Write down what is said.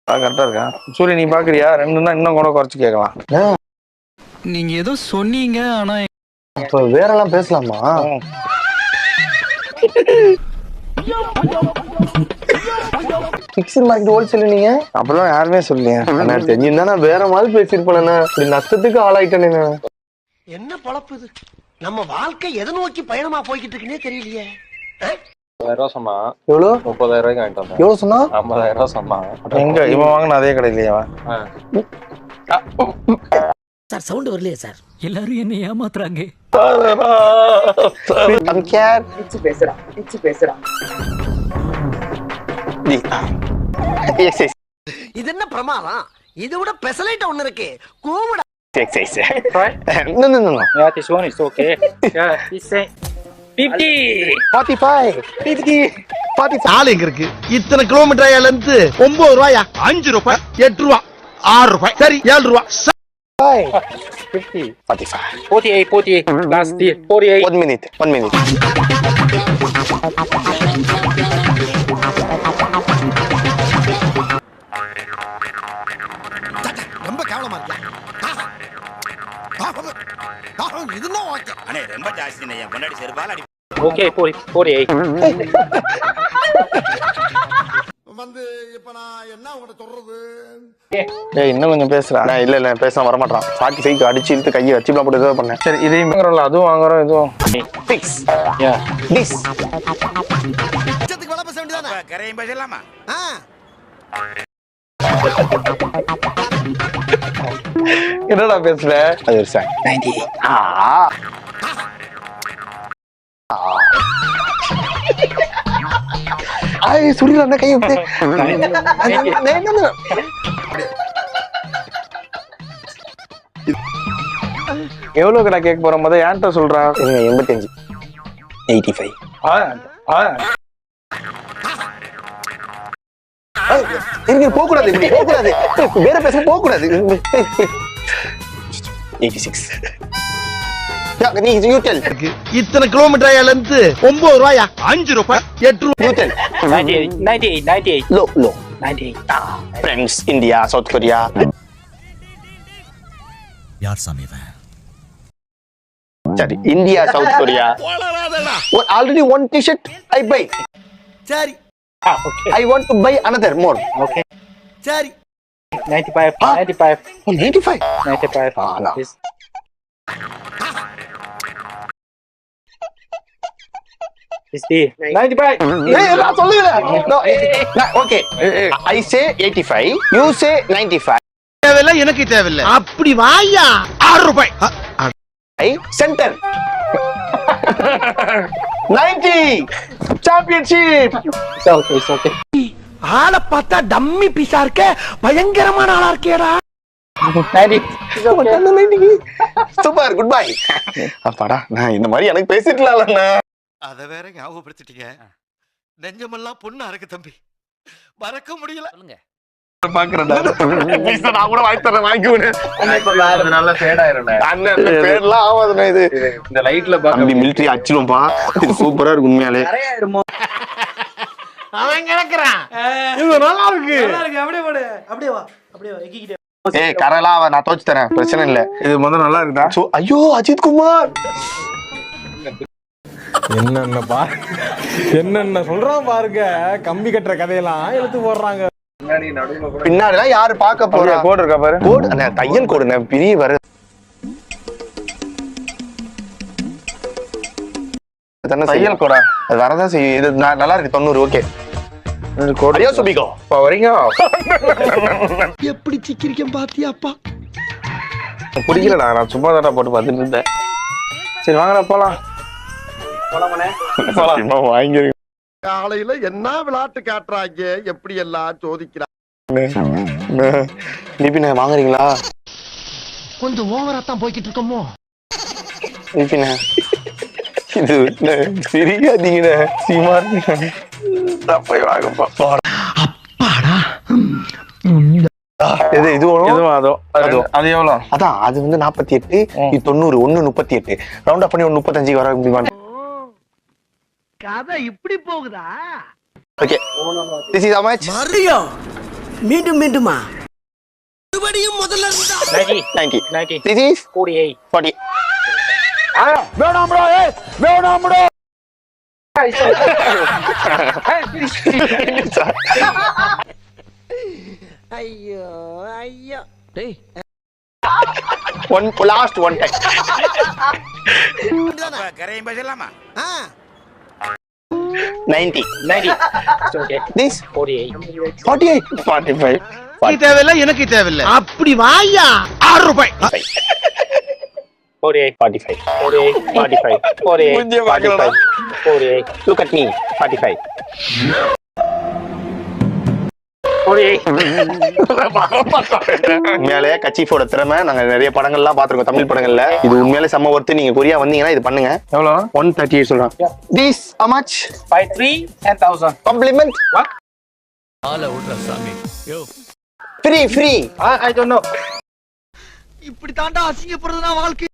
கரெக்டா இருக்கா சூரிய? நீ பாக்குறியா? ரெண்டுன்னா இன்னும் கூட குறைச்சு கேட்கலாம். நீங்க ஏதோ சொன்னீங்க, ஆனா இப்ப வேற எல்லாம் பேசலாமா? பிக்சர் மார்க்கெட் ஹோல்சேல் நீங்க அப்பெல்லாம் யாருமே சொல்லலையே. தெரிஞ்சிருந்தா நான் வேற மாதிரி பேசிருப்பேன். இப்படி நஷ்டத்துக்கு ஆளாயிட்டேன். என்ன பொழப்பு இது? நம்ம வாழ்க்கை எதை நோக்கி பயணமா போய்கிட்டு இருக்குன்னே தெரியலையே. 30,000 சொன்னா எவ்வளவு? 30,000 வாங்கிட்டு வந்தேன். எவ்வளவு சொன்னா? 50,000 சொன்னான். எங்க இவன் வாங்கின அதே கடையிலையா? சார் சவுண்ட் வரலையே சார். எல்லாரும் என்ன ஏமாத்துறாங்க. இது என்ன பிரமாதம்? இது விட பெசலைட் ஒண்ணு இருக்கு. கூவுடா. Yeah, this one is okay. Yeah, this is 50. 45 ஆள் எங்க இருக்கு? இத்தனை கிலோமீட்டர் இருந்து 9 ரூபாயா? 5 ரூபாய், 8 ரூபாய், 6 ரூபாய், சரி 7 ரூபாய். 50. 48. Last deal. 48. 1 minute. ரொம்ப கேவலமா இருக்கு. இதுதான் ஓகே. அண்ணே ரொம்ப ஜாஸ்தி நையா முன்னாடி செருப்பால அடி. Okay, 48. வந்து இப்ப நான் என்ன உங்கள்ட்ட சொல்றது? ஏய் இன்னும் கொஞ்சம் பேசுறா. நான் இல்ல பேச வர மாட்டான். 45 அடிச்சு இழுத்து கையை வச்சு போட்டு ஏதோ பண்ணேன். சரி இதையும் வாங்குறோம்ல, அதுவும் வாங்குறோம் இதுவும். Fix Yeah. திஸ் இஷ்டத்துக்கு வேலை பேச வேண்டியதானே? கரையும் பேசலாமா? என்னடா பேசுற? அது ஒரு சாங் 98. சுரில அண்ணா கையை விட்டு எவ்வளவு கடை கேட்க போற முத ஏன்ட்ட சொல்றா? 85 85 போக கூடாது. வேற பேச போக கூடாது. 86. நீ யூ டெல். இத்தனை கிலோமீட்டர் இருந்து 9 ரூபாயா? 5 ரூபாய், 8 ரூபாய். You tell. 98. Low 98. Friends India, south Korea. யார் சாமி இவன்? சரி India, south Korea. Already one T-shirt I buy. சரி Okay. I want to buy another more. Okay. சரி 95. 95. 95. 95. no. This. This the 95. நான் சொல்லுங்க. No, okay. I say 85. You say 95. தேவையில்லை, எனக்கு தேவையில்லை. அப்படி வாயா. 6 ரூபாய். Center. 90. Championship. It's okay. ஆளை பார்த்தா டம்மி பீஸா இருக்க, பயங்கரமான ஆளா இருக்கேடா. 90. It's okay. Super, good bye. அப்பாடா, நான் இந்த மாதிரி எனக்கு பேசிட்டலாம்ல. அத வேற ஞாபகப்படுத்திட்டீங்க. நெஞ்சமெல்லாம் பொண்ணா இருக்கு தம்பி. மறக்க முடியல. சொல்லுங்க. பாக்குறடா. நான் கூட வாங்கி தரேன், வாங்கிக்குவேன். நல்ல ஃபேட் ஆயிரும்டா. அண்ணன் பேர்லாம் ஆவாதுண்ணா இது. இந்த லைட்ல பாக்க தம்பி மிலிட்டரி அச்சிடும்பா. இது சூப்பரா இருக்கு உண்மையாலே. அவன் கிடக்குறான். இது நல்லா இருக்கு. அப்படியே போடு. அப்படியே வா. எக்கிக்கிட்டே. ஏய் கரலா நான் தோச்சு தரேன், பிரச்சனை இல்ல. இது முதல்ல நல்லா இருக்குதா? ஐயோ அஜித் குமார் என்னென்ன சொல்றான் பாருங்க. கம்பி கட்டுற கதையெல்லாம் எடுத்து போடுறாங்க. பின்னாடிலாம் யாரு பாக்க போறா? கோடு இருக்கா பாரு. கோடு அண்ணா, தையல் கோடுண்ணே, பிரிய வர தையல் கோடா? அது வரதான் செய்யும். இது நல்லா இருக்கு. 90. ஓகே கோடு அடியோ சுபிகோ. இப்ப வரீங்க. எப்படி சிக்கிரிக்கம் பாத்தியாப்பா? பிடிக்கலடா, நான் சும்மா தானே போட்டு பார்த்துட்டு இருந்தேன். சரி வாங்கடா போலாம். வாங்கி காலையில என்ன விளையாட்டு காட்டுறாங்க, எப்படி எல்லாம் சோதிக்கிறாங்க. நிபின வாங்குறீங்களா? கொஞ்சம் ஓவரா தான் போய்கிட்டு இருக்கோமோ. நிபின இது சிரிக்காதீங்கண்ணே, சீமான். போய் வாங்கப்பா. அப்பாடா. இது இதுவும் அதோ அது எவ்வளோ? அதான் அது வந்து 48, இது 90, 1 38. ரவுண்ட் அப் பண்ணி 1 35 வர முடியுமா? கதை இப்படி போகுதா? Okay, this is how much? Maria மீண்டும் மீண்டுமா மறுபடியும் முதல்ல இருந்தா 90 90. This is 48 40. வேணாம் ப்ரோ வேணாம் ப்ரோ ஐயோ ஐயோ டேய் Last one time. கரையும் பேசலாமா 90. 90 It's okay This 48 48. 45. தேவையில்லை எனக்கு தேவையில்லை அப்படி வாயா ₹6 48 45 48 45 48 45 48 Look at me. 45. 48 உண்மையாலே கச்சீஃபோட திறமை நாங்க நிறைய படங்கள்லாம் பாத்துருக்கோம் தமிழ் படங்கள்ல. இது உண்மையாலே செம்ம ஒர்த்து. நீங்க கொரியா வந்தீங்கன்னா இது பண்ணுங்க. எவ்வளோ 138 சொல்றான். This how much? 53 10000 Compliment. ஆளை விட்ற சாமி யோ Free. I don't know இப்படி தாண்டா அசிங்கப்படுறதுனா வாழ்க்கை